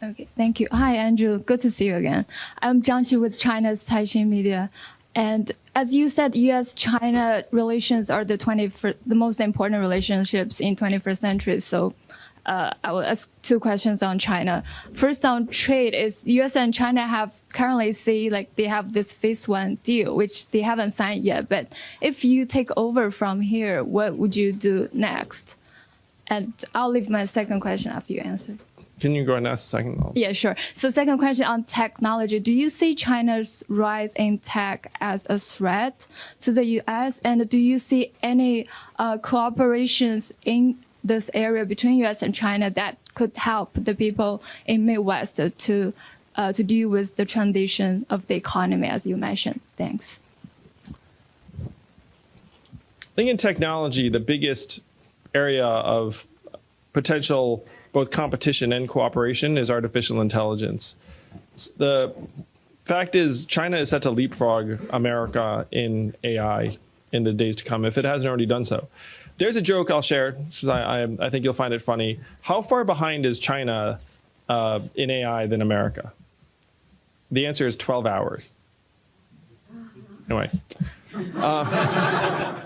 Okay, thank you. Hi, Andrew. Good to see you again. I'm Jiangqi with China's Taixing Media. And as you said, U.S.-China relations are the most important relationships in 21st century. So I will ask two questions on China. First, on trade, is U.S. and China have currently they have this phase 1 deal, which they haven't signed yet. But if you take over from here, what would you do next? And I'll leave my second question after you answer. Can you go and ask the second one? Yeah, sure. So second question on technology. Do you see China's rise in tech as a threat to the U.S.? And do you see any cooperations in this area between U.S. and China that could help the people in Midwest to deal with the transition of the economy, as you mentioned? Thanks. I think in technology, the biggest area of potential both competition and cooperation is artificial intelligence. The fact is, China is set to leapfrog America in AI in the days to come, if it hasn't already done so. There's a joke I'll share, because I think you'll find it funny. How far behind is China in AI than America? The answer is 12 hours. Anyway.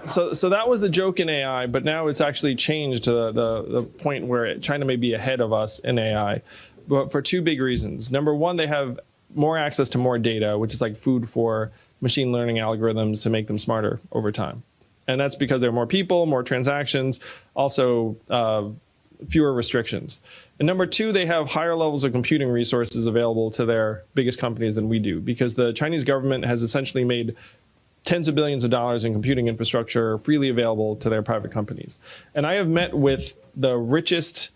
So that was the joke in AI, but now it's actually changed to the point where China may be ahead of us in AI, but for two big reasons. Number one, they have more access to more data, which is like food for machine learning algorithms to make them smarter over time. And that's because there are more people, more transactions, also fewer restrictions. And number two, they have higher levels of computing resources available to their biggest companies than we do, because the Chinese government has essentially made tens of billions of dollars in computing infrastructure freely available to their private companies. And I have met with the richest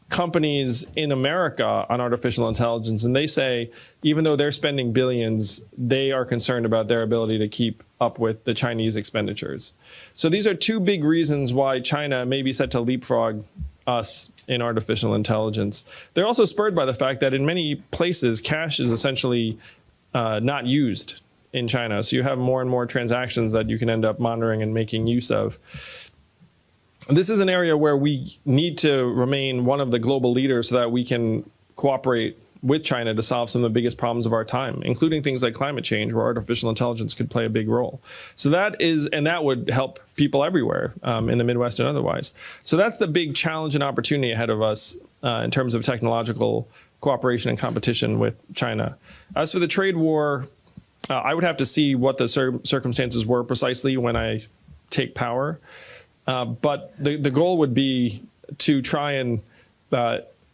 companies in America on artificial intelligence, and they say, even though they're spending billions, they are concerned about their ability to keep up with the Chinese expenditures. So these are two big reasons why China may be set to leapfrog us in artificial intelligence. They're also spurred by the fact that in many places, cash is essentially not used in China. So you have more and more transactions that you can end up monitoring and making use of. This is an area where we need to remain one of the global leaders so that we can cooperate with China to solve some of the biggest problems of our time, including things like climate change, where artificial intelligence could play a big role. So that would help people everywhere in the Midwest and otherwise. So that's the big challenge and opportunity ahead of us in terms of technological cooperation and competition with China. As for the trade war, I would have to see what the circumstances were precisely when I take power. But the goal would be to try and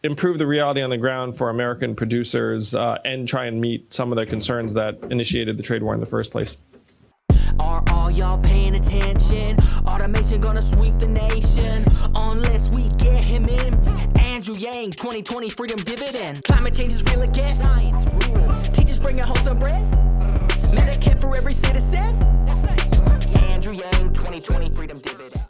improve the reality on the ground for American producers and try and meet some of the concerns that initiated the trade war in the first place. Are all y'all paying attention? Automation gonna sweep the nation unless we get him in. Andrew Yang, 2020 freedom dividend. Climate change is real again. Science rules. Teachers bring a home some bread. Medicare for every citizen. That's nice. Andrew Yang, 2020 freedom dividend.